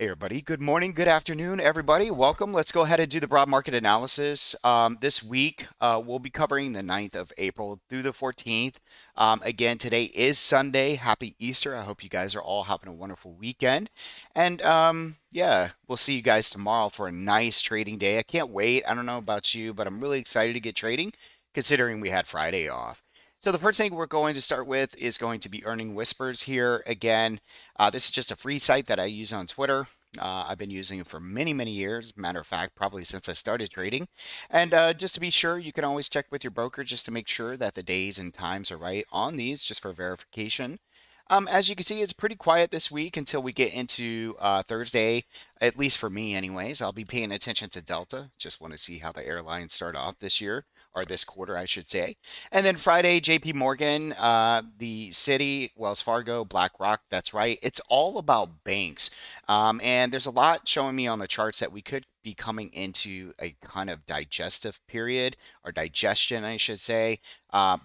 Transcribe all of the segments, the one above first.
Hey everybody, good morning, good afternoon, everybody. Welcome. Let's go ahead and do the broad market analysis. This week, we'll be covering the 9th of April through the 14th. Again, today is Sunday. Happy Easter. I hope you guys are all having a wonderful weekend. And yeah, we'll see you guys tomorrow for a nice trading day. I can't wait. I don't know about you, but I'm really excited to get trading considering we had Friday off. So the first thing we're going to start with is going to be earning whispers here. Again, this is just a free site that I use on Twitter. I've been using it for many, many years. Matter of fact, probably since I started trading. And just to be sure, you can always check with your broker just to make sure that the days and times are right on these, just for verification. As you can see, it's pretty quiet this week until we get into Thursday, at least for me, anyways. I'll be paying attention to Delta. Just want to see how the airlines start off this year, or this quarter, I should say. And then Friday, JP Morgan, the Citi, Wells Fargo, BlackRock. That's right. It's all about banks. And there's a lot showing me on the charts that we could be coming into a kind of digestive period, or digestion, I should say,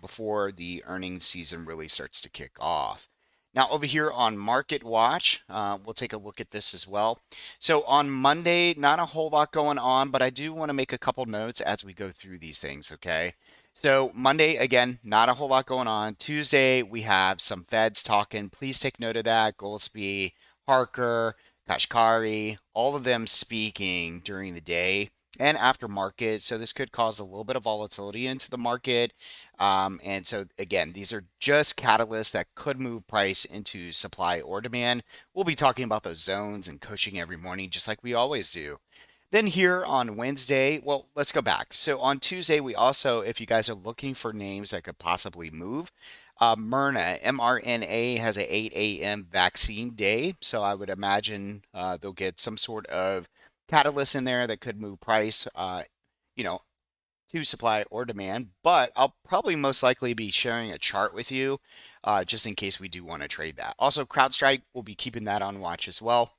before the earnings season really starts to kick off. Now, over here on Market Watch, we'll take a look at this as well. So on Monday, not a whole lot going on, but I do want to make a couple notes as we go through these things, okay? So Monday, again, not a whole lot going on. Tuesday, we have some Feds talking. Please take note of that. Goldsby, Harker, Kashkari, all of them speaking during the day and after market. So this could cause a little bit of volatility into the market. And so again, these are just catalysts that could move price into supply or demand. We'll be talking about those zones and coaching every morning, just like we always do. Then here on Wednesday, well, let's go back. So on Tuesday, we also, if you guys are looking for names that could possibly move, Myrna, mRNA, has a 8 a.m. vaccine day. So I would imagine they'll get some sort of catalyst in there that could move price, you know, to supply or demand. But I'll probably most likely be sharing a chart with you just in case we do want to trade that. Also, CrowdStrike, we'll be keeping that on watch as well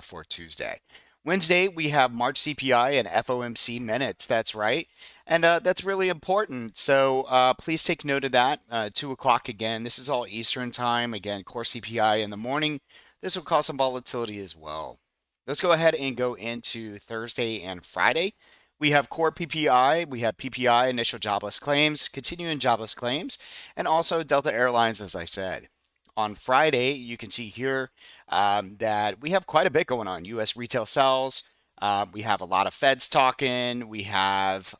for Tuesday. Wednesday, we have March CPI and FOMC minutes. That's right. And that's really important. So please take note of that. 2 o'clock again. This is all Eastern time. Again, core CPI in the morning. This will cause some volatility as well. Let's go ahead and go into Thursday and Friday. We have core PPI, we have PPI, initial jobless claims, continuing jobless claims, and also Delta Airlines, as I said. On Friday, you can see here that we have quite a bit going on. U.S. retail sales, we have a lot of Feds talking, we have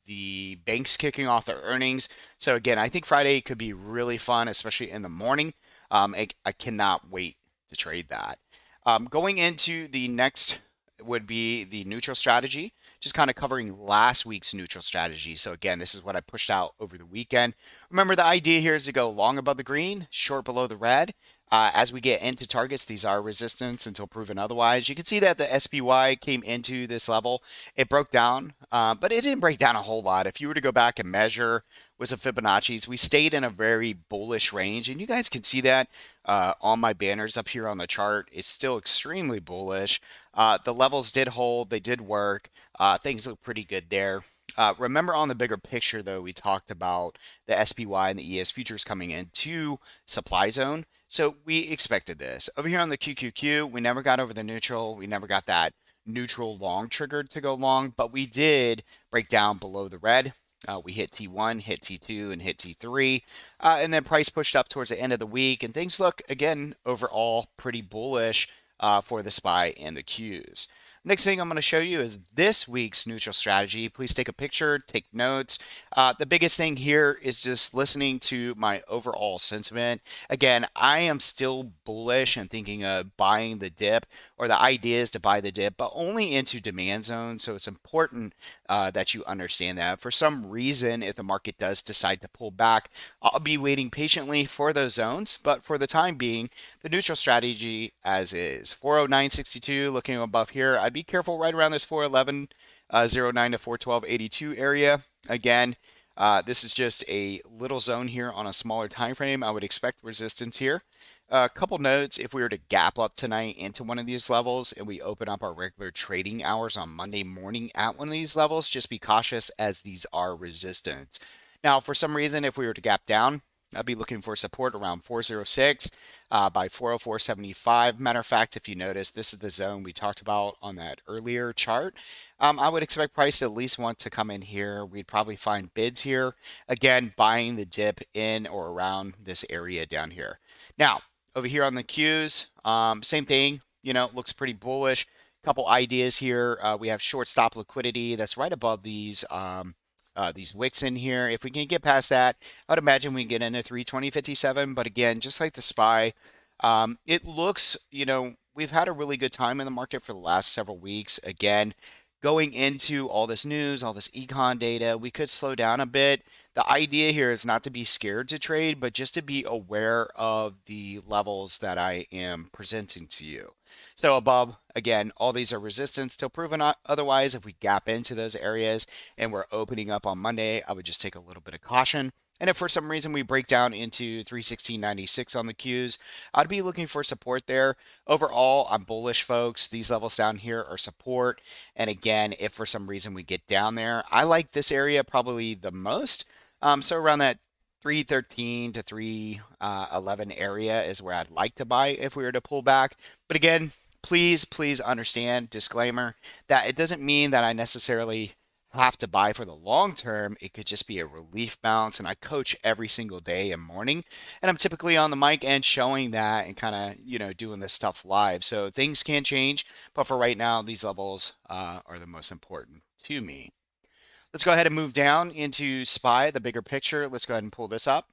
the banks kicking off their earnings. So again, I think Friday could be really fun, especially in the morning. I cannot wait to trade that. Going into the next would be the neutral strategy, just kind of covering last week's neutral strategy. So again, this is what I pushed out over the weekend. Remember, the idea here is to go long above the green, short below the red. As we get into targets, these are resistance until proven otherwise. You can see that the SPY came into this level. It broke down, but it didn't break down a whole lot. If you were to go back and measure with some Fibonacci's, we stayed in a very bullish range. And you guys can see that on my banners up here on the chart. It's still extremely bullish. The levels did hold. They did work. Things look pretty good there. Remember, on the bigger picture, though, we talked about the SPY and the ES futures coming into supply zone. So we expected this. Over here on the QQQ, we never got over the neutral. We never got that neutral long triggered to go long, but we did break down below the red. We hit T1, hit T2, and hit T3. And then price pushed up towards the end of the week. And things look, again, overall pretty bullish for the SPY and the Qs. Next thing I'm going to show you is this week's neutral strategy. Please take a picture, take notes. The biggest thing here is just listening to my overall sentiment. Again, I am still bullish and thinking of buying the dip, or the idea is to buy the dip, but only into demand zones. So it's important that you understand that. For some reason, if the market does decide to pull back, I'll be waiting patiently for those zones. But for the time being, the neutral strategy as is. 409.62 looking above here. I'd be careful right around this 411.09 to 412.82 area. Again, this is just a little zone here on a smaller time frame. I would expect resistance here. A couple notes: if we were to gap up tonight into one of these levels and we open up our regular trading hours on Monday morning at one of these levels, just be cautious as these are resistance. Now, for some reason, if we were to gap down, I'd be looking for support around 406 by 404.75. Matter of fact, if you notice, this is the zone we talked about on that earlier chart. I would expect price to at least want to come in here. We'd probably find bids here. Again, buying the dip in or around this area down here. Now, over here on the Qs, same thing. Looks pretty bullish. Couple ideas here. We have short stop liquidity that's right above these wicks in here. If we can get past that, I would imagine we can get into 320.57. But again, just like the SPY, it looks, we've had a really good time in the market for the last several weeks. Again, going into all this news, all this econ data, we could slow down a bit. The idea here is not to be scared to trade, but just to be aware of the levels that I am presenting to you. So above, again, all these are resistance till proven otherwise. If we gap into those areas and we're opening up on Monday, I would just take a little bit of caution. And if for some reason we break down into 316.96 on the Qs, I'd be looking for support there. Overall, I'm bullish, folks. These levels down here are support. And again, if for some reason we get down there, I like this area probably the most. So around that 313 to 311 area is where I'd like to buy if we were to pull back. But again, please understand, disclaimer, that it doesn't mean that I necessarily have to buy for the long term. It could just be a relief bounce. And I coach every single day and morning. And I'm typically on the mic and showing that and kind of, doing this stuff live. So things can change. But for right now, these levels are the most important to me. Let's go ahead and move down into SPY, the bigger picture. Let's go ahead and pull this up.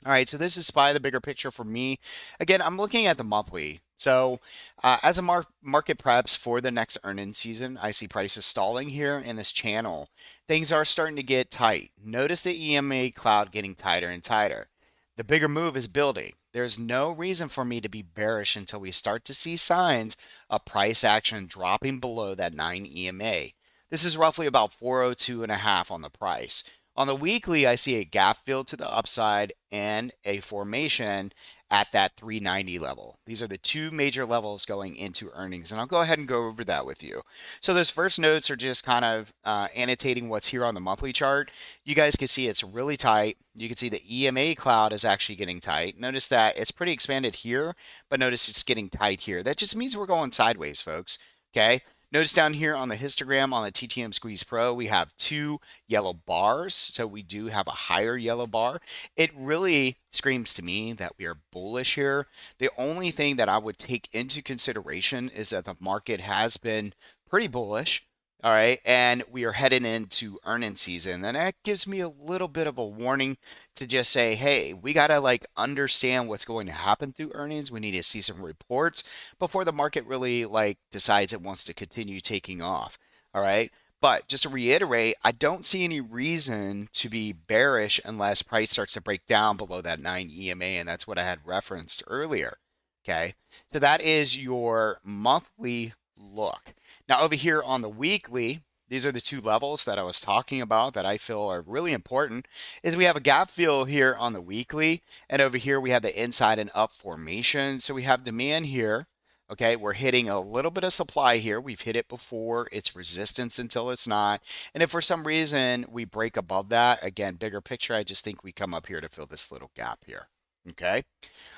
All right, so this is SPY, the bigger picture for me. Again, I'm looking at the monthly. So as a market preps for the next earnings season, I see prices stalling here in this channel. Things are starting to get tight. Notice the EMA cloud getting tighter and tighter. The bigger move is building. There's no reason for me to be bearish until we start to see signs of price action dropping below that 9 EMA. This is roughly about 402.5 on the price. On the weekly, I see a gap fill to the upside and a formation at that 390 level. These are the two major levels going into earnings, and I'll go ahead and go over that with you. So those first notes are just kind of annotating what's here on the monthly chart. You guys can see it's really tight. You can see the EMA cloud is actually getting tight. Notice that it's pretty expanded here, but notice it's getting tight here. That just means we're going sideways, folks. Okay. Notice down here on the histogram on the TTM Squeeze Pro, we have two yellow bars. So we do have a higher yellow bar. It really screams to me that we are bullish here. The only thing that I would take into consideration is that the market has been pretty bullish. All right, and we are heading into earnings season, and that gives me a little bit of a warning to just say, hey, we gotta understand what's going to happen through earnings. We need to see some reports before the market really decides it wants to continue taking off. All right, but just to reiterate, I don't see any reason to be bearish unless price starts to break down below that 9 EMA, and that's what I had referenced earlier. Okay, so that is your monthly look. Now over here on the weekly, these are the two levels that I was talking about that I feel are really important. Is we have a gap fill here on the weekly, and over here we have the inside and up formation. So we have demand here. Okay, we're hitting a little bit of supply here. We've hit it before. It's resistance until it's not. And if for some reason we break above that, again, bigger picture, I just think we come up here to fill this little gap here. Okay.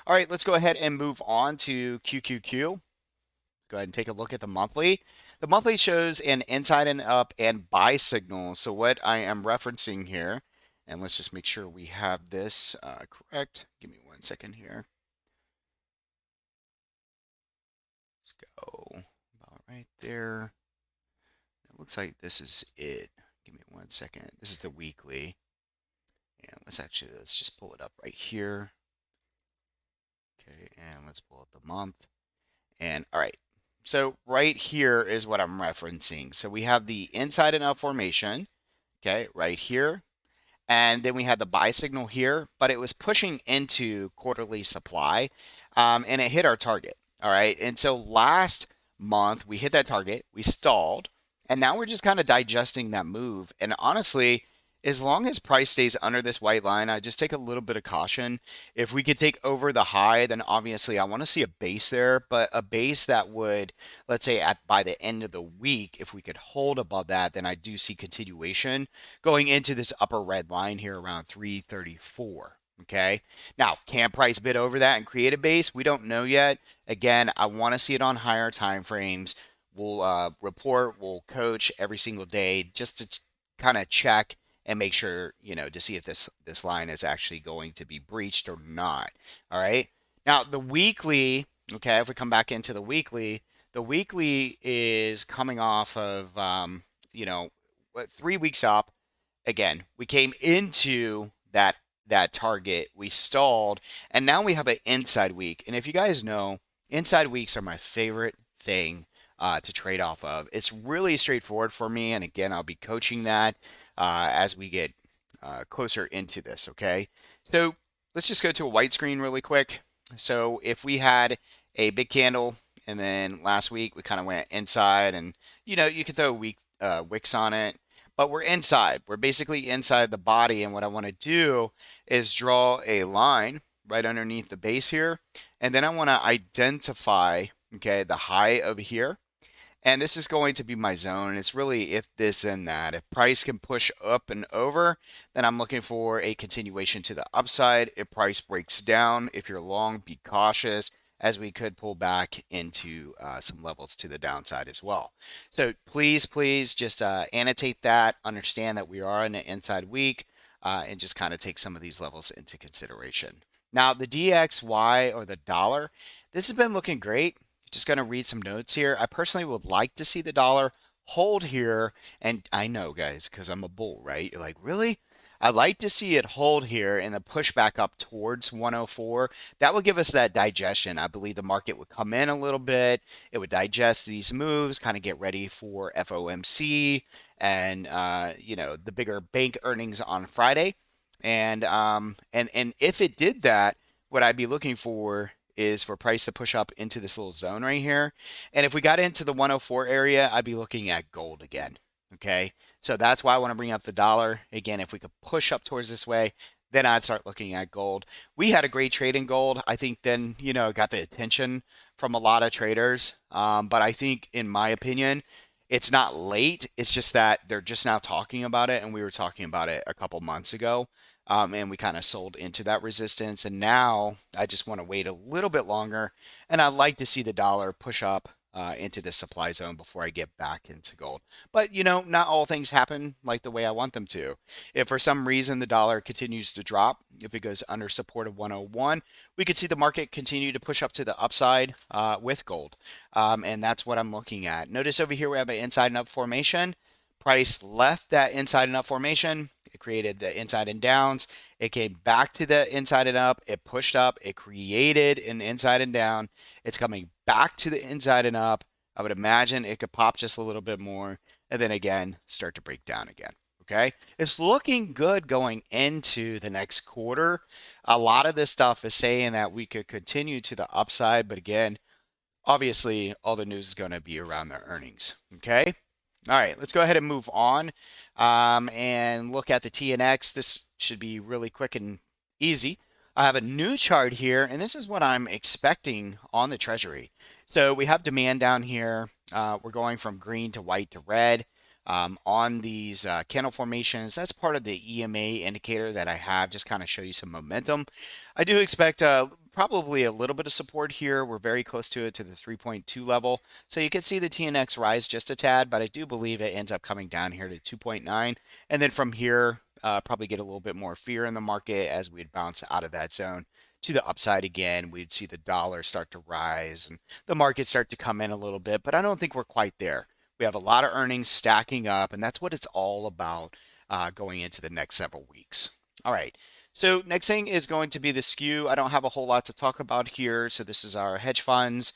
All right, let's go ahead and move on to QQQ. Go ahead and take a look at the monthly. The monthly shows an inside and up and buy signal. So what I am referencing here, and let's just make sure we have this correct. Give me 1 second here. Let's go about right there. It looks like this is it. Give me 1 second. This is the weekly. And let's just pull it up right here. Okay, and let's pull up the month. And all right. So right here is what I'm referencing. So we have the inside and up formation, okay, right here. And then we had the buy signal here, but it was pushing into quarterly supply, and it hit our target. All right. And so last month we hit that target, we stalled, and now we're just kind of digesting that move. And honestly, as long as price stays under this white line, I just take a little bit of caution. If we could take over the high, then obviously I want to see a base there, but a base that would, let's say by the end of the week, if we could hold above that, then I do see continuation going into this upper red line here around 334. Okay. Now, can price bid over that and create a base? We don't know yet. Again, I want to see it on higher time frames. We'll report, we'll coach every single day just to kind of check and make sure, to see if this line is actually going to be breached or not. All right. Now, the weekly, okay, if we come back into the weekly is coming off of, 3 weeks up. Again, we came into that target, we stalled, and now we have an inside week. And if you guys know, inside weeks are my favorite thing to trade off of. It's really straightforward for me, and again, I'll be coaching that as we get closer into this. Okay, so let's just go to a white screen really quick. So if we had a big candle, and then last week we kind of went inside, and you could throw weak wicks on it, but we're inside. We're basically inside the body, and what I want to do is draw a line right underneath the base here, and then I want to identify, okay, the high over here, and this is going to be my zone. It's really if this and that. If price can push up and over, then I'm looking for a continuation to the upside. If price breaks down, if you're long, be cautious, as we could pull back into some levels to the downside as well. So please just annotate that, understand that we are in an inside week, and just kind of take some of these levels into consideration. Now, the DXY, or the dollar, this has been looking great. Just going to read some notes here. I personally would like to see the dollar hold here. And I know, guys, because I'm a bull, right? You're like, really? I'd like to see it hold here and then push back up towards 104. That would give us that digestion. I believe the market would come in a little bit. It would digest these moves, kind of get ready for FOMC and the bigger bank earnings on Friday. And if it did that, what I'd be looking for is for price to push up into this little zone right here. And if we got into the 104 area, I'd be looking at gold again. Okay. So that's why I want to bring up the dollar. Again, if we could push up towards this way, then I'd start looking at gold. We had a great trade in gold. I think then, it got the attention from a lot of traders. But I think, in my opinion, it's not late. It's just that they're just now talking about it. And we were talking about it a couple months ago. And we kind of sold into that resistance. And now I just want to wait a little bit longer. And I'd like to see the dollar push up into the supply zone before I get back into gold. But, not all things happen like the way I want them to. If for some reason the dollar continues to drop, if it goes under support of 101, we could see the market continue to push up to the upside with gold. And that's what I'm looking at. Notice over here we have an inside and up formation. Price left that inside and up formation. It created the inside and downs. It came back to the inside and up. It pushed up. It created an inside and down. It's coming back to the inside and up. I would imagine it could pop just a little bit more and then again start to break down again. Okay. It's looking good going into the next quarter. A lot of this stuff is saying that we could continue to the upside, but again, obviously all the news is going to be around the earnings. Okay. All right, let's go ahead and move on and look at the TNX. This should be really quick and easy. I have a new chart here, and this is what I'm expecting on the Treasury. So we have demand down here. We're going from green to white to red on these candle formations. That's part of the EMA indicator that I have, just kind of show you some momentum. I do expect probably a little bit of support here. We're very close to it, to the 3.2 level. So you can see the TNX rise just a tad, but I do believe it ends up coming down here to 2.9. And then from here, probably get a little bit more fear in the market as we'd bounce out of that zone to the upside again. We'd see the dollar start to rise and the market start to come in a little bit, but I don't think we're quite there. We have a lot of earnings stacking up, and that's what it's all about going into the next several weeks. All right. So next thing is going to be the SKEW. I don't have a whole lot to talk about here. So this is our hedge funds.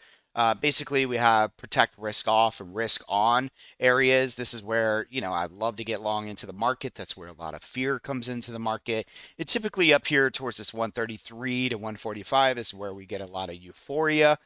Basically, we have protect risk off and risk on areas. This is where, I'd love to get long into the market. That's where a lot of fear comes into the market. It's typically up here towards this 133 to 145 is where we get a lot of euphoria.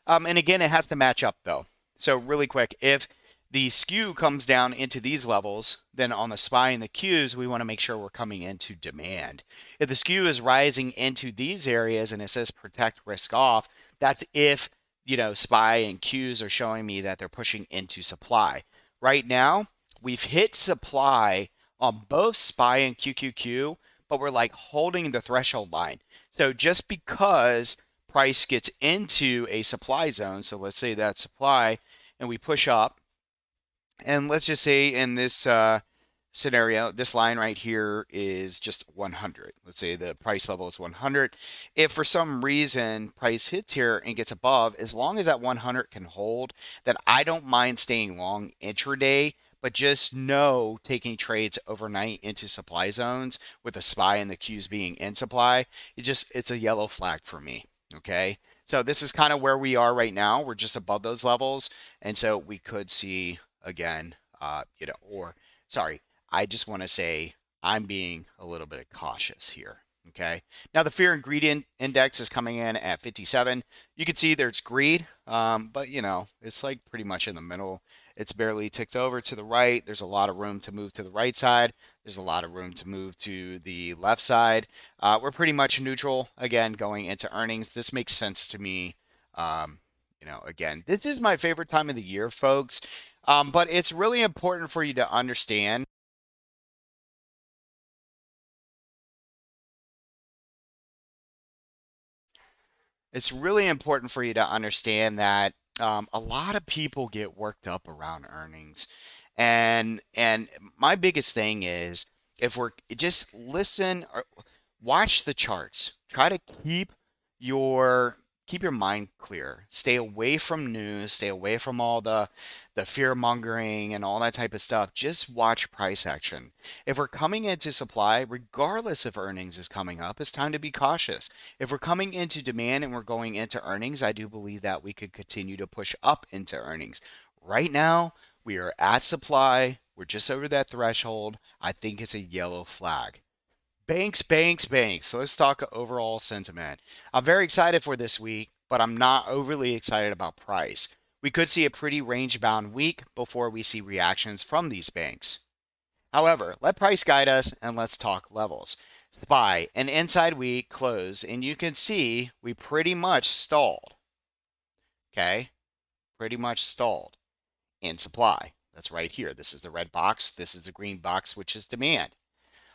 And again, it has to match up though. So really quick, if the SKEW comes down into these levels, then on the SPY and the Qs, we want to make sure we're coming into demand. If the SKEW is rising into these areas and it says protect risk off, that's if, SPY and Qs are showing me that they're pushing into supply. Right now, we've hit supply on both SPY and QQQ, but we're like holding the threshold line. So just because price gets into a supply zone, so let's say that supply, and we push up, and let's just say in this scenario, this line right here is just 100. Let's say the price level is 100. If for some reason price hits here and gets above, as long as that 100 can hold, then I don't mind staying long intraday. But just know taking trades overnight into supply zones with the SPY and the Qs being in supply, it's a yellow flag for me. Okay. So this is kind of where we are right now. We're just above those levels. And so we could see again, or sorry, I just want to say I'm being a little bit cautious here. Okay. Now the fear ingredient index is coming in at 57. You can see there's greed, but it's like pretty much in the middle. It's barely ticked over to the right. There's a lot of room to move to the right side. There's a lot of room to move to the left side. We're pretty much neutral again going into earnings. This makes sense to me. Again, this is my favorite time of the year, folks. But it's really important for you to understand. It's really important for you to understand that a lot of people get worked up around earnings, and my biggest thing is if we're just listen or watch the charts. Try to your keep your mind clear. Stay away from news. Stay away from all the fear mongering and all that type of stuff. Just watch price action. If we're coming into supply, regardless if earnings is coming up, it's time to be cautious. If we're coming into demand and we're going into earnings, I do believe that we could continue to push up into earnings. Right now, we are at supply. We're just over that threshold. I think it's a yellow flag. Banks, banks, banks. Let's talk overall sentiment. I'm very excited for this week, but I'm not overly excited about price. We could see a pretty range bound week before we see reactions from these banks. However, let price guide us and let's talk levels. SPY, an inside week close, and you can see we pretty much stalled. Okay? Pretty much stalled in supply. That's right here. This is the red box. This is the green box, which is demand.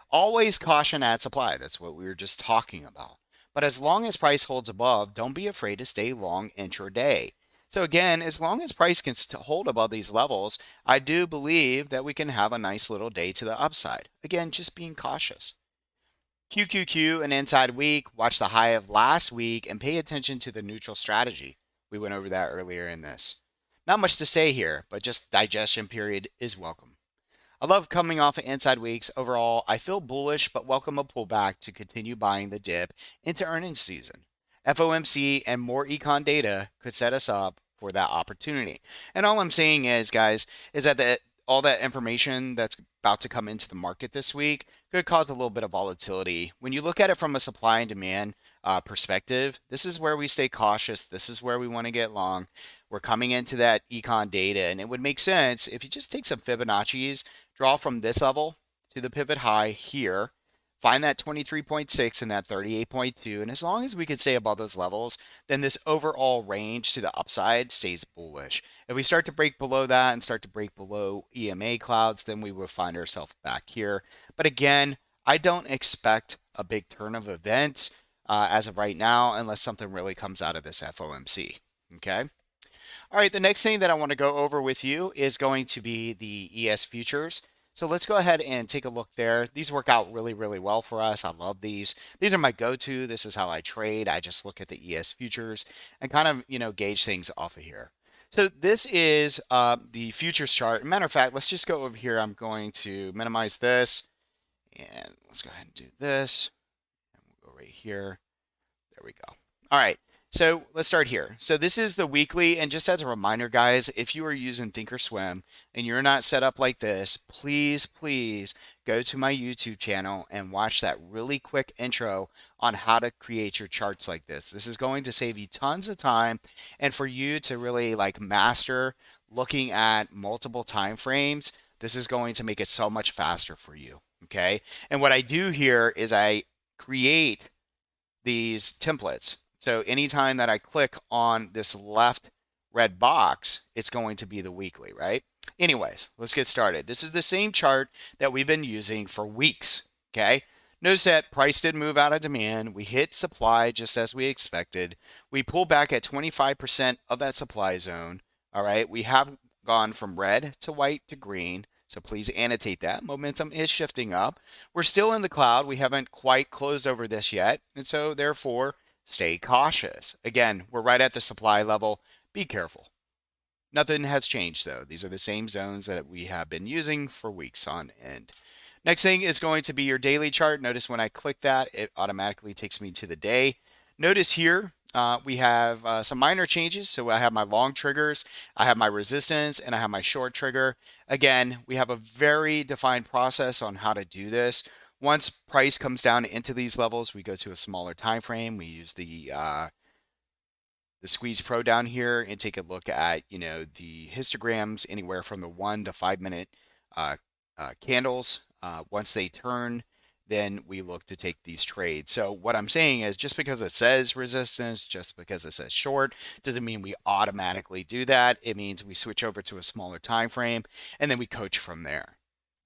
Always caution at supply. That's what we were just talking about. But as long as price holds above, don't be afraid to stay long intraday. So again, as long as price can hold above these levels, I do believe that we can have a nice little day to the upside. Again, just being cautious. QQQ, an inside week. Watch the high of last week and pay attention to the neutral strategy. We went over that earlier in this. Not much to say here, but just digestion period is welcome. I love coming off of inside weeks. Overall, I feel bullish, but welcome a pullback to continue buying the dip into earnings season. FOMC and more econ data could set us up for that opportunity. And all I'm saying is, guys, is that all that information that's about to come into the market this week could cause a little bit of volatility. When you look at it from a supply and demand perspective, this is where we stay cautious. This is where we want to get long. We're coming into that econ data, and it would make sense if you just take some Fibonacci's, draw from this level to the pivot high here, find that 23.6 and that 38.2, and as long as we can stay above those levels, then this overall range to the upside stays bullish. If we start to break below that and start to break below EMA clouds, then we will find ourselves back here. But again, I don't expect a big turn of events as of right now unless something really comes out of this FOMC. Okay. All right, the next thing that I want to go over with you is going to be the ES futures. So let's go ahead and take a look there. These work out really, really well for us. I love these. These are my go-to. This is how I trade. I just look at the ES futures and kind of, gauge things off of here. So this is the futures chart. Matter of fact, let's just go over here. I'm going to minimize this and let's go ahead and do this. And we'll go right here. There we go. All right. So let's start here. So this is the weekly, and just as a reminder, guys, if you are using Thinkorswim and you're not set up like this, please, please go to my YouTube channel and watch that really quick intro on how to create your charts like this. This is going to save you tons of time, and for you to really like master looking at multiple time frames, this is going to make it so much faster for you. Okay. And what I do here is I create these templates. So anytime that I click on this left red box, it's going to be the weekly, right? Anyways, let's get started. This is the same chart that we've been using for weeks, okay? Notice that price did move out of demand. We hit supply just as we expected. We pulled back at 25% of that supply zone. All right. We have gone from red to white to green. So please annotate that. Momentum is shifting up. We're still in the cloud. We haven't quite closed over this yet. And so, therefore, stay cautious. Again, we're right at the supply level. Be careful. Nothing has changed though. These are the same zones that we have been using for weeks on end. Next thing is going to be your daily chart. Notice when I click that, it automatically takes me to the day. Notice here we have some minor changes. So I have my long triggers, I have my resistance, and I have my short trigger. Again, we have a very defined process on how to do this. Once price comes down into these levels, we go to a smaller time frame. We use the Squeeze Pro down here and take a look at, the histograms anywhere from the 1 to 5 minute uh, candles. Once they turn, then we look to take these trades. So what I'm saying is just because it says resistance, just because it says short, doesn't mean we automatically do that. It means we switch over to a smaller time frame and then we coach from there.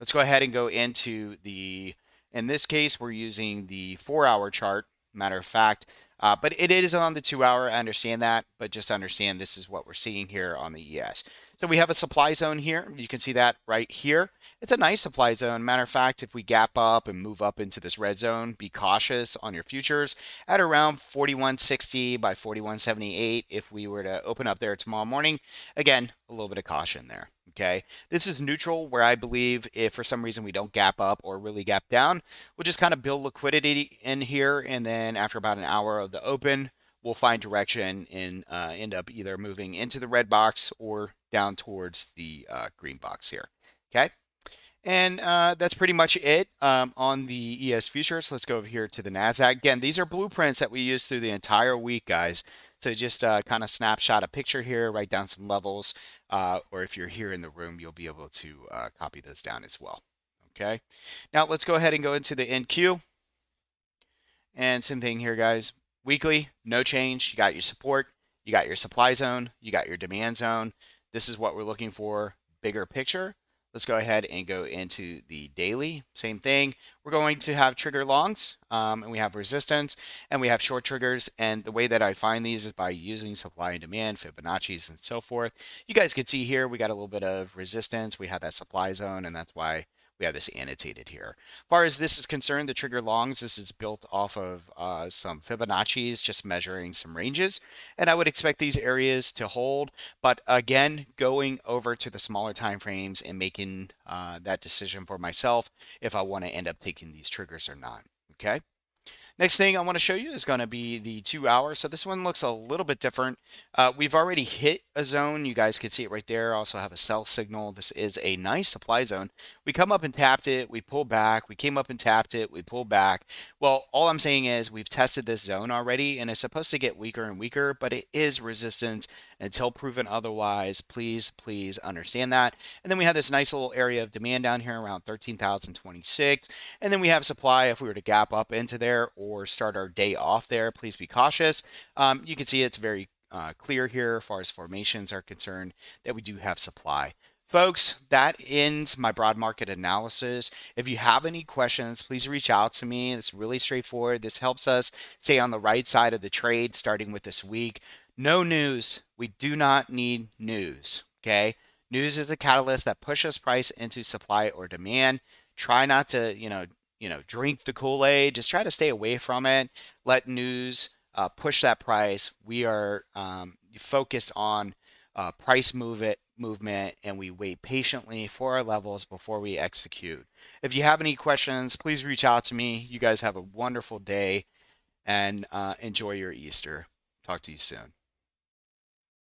Let's go ahead and go into in this case, we're using the 4 hour chart. Matter of fact, but it is on the 2 hour. I understand that, but just understand this is what we're seeing here on the ES. So we have a supply zone here. You can see that right here. It's a nice supply zone. Matter of fact, if we gap up and move up into this red zone, be cautious on your futures at around 4160 by 4178. If we were to open up there tomorrow morning, again, a little bit of caution there. Okay, this is neutral where I believe if for some reason we don't gap up or really gap down, we'll just kind of build liquidity in here. And then after about an hour of the open, we'll find direction and end up either moving into the red box or down towards the green box here. Okay. And that's pretty much it on the ES futures. Let's go over here to the NASDAQ. Again, these are blueprints that we use through the entire week, guys. So just kind of snapshot a picture here, write down some levels, or if you're here in the room, you'll be able to copy those down as well. Okay. Now let's go ahead and go into the NQ. And same thing here, guys. Weekly, no change. You got your support, you got your supply zone, you got your demand zone. This is what we're looking for, bigger picture. Let's go ahead and go into the daily. Same thing. We're going to have trigger longs, and we have resistance, and we have short triggers. And the way that I find these is by using supply and demand, Fibonacci's, and so forth. You guys can see here we got a little bit of resistance. We have that supply zone, and that's why we have this annotated here. As far as this is concerned, the trigger longs, this is built off of some Fibonacci's, just measuring some ranges. And I would expect these areas to hold. But again, going over to the smaller time frames and making that decision for myself if I want to end up taking these triggers or not. Okay. Next thing I want to show you is going to be the 2 hour. So this one looks a little bit different. We've already hit a zone. You guys can see it right there. Also have a sell signal. This is a nice supply zone. We come up and tapped it. We pulled back. We came up and tapped it. We pulled back. Well, all I'm saying is we've tested this zone already and it's supposed to get weaker and weaker, but it is resistance until proven otherwise. Please, please understand that. And then we have this nice little area of demand down here around 13,026. And then we have supply if we were to gap up into there or start our day off there. Please be cautious. You can see it's very clear here as far as formations are concerned that we do have supply. Folks, that ends my broad market analysis. If you have any questions, please reach out to me. It's really straightforward. This helps us stay on the right side of the trade starting with this week. No news. We do not need news. Okay. News is a catalyst that pushes price into supply or demand. Try not to, drink the Kool-Aid. Just try to stay away from it. Let news push that price. We are focused on price movement, and we wait patiently for our levels before we execute. If you have any questions, please reach out to me. You guys have a wonderful day and enjoy your Easter. Talk to you soon.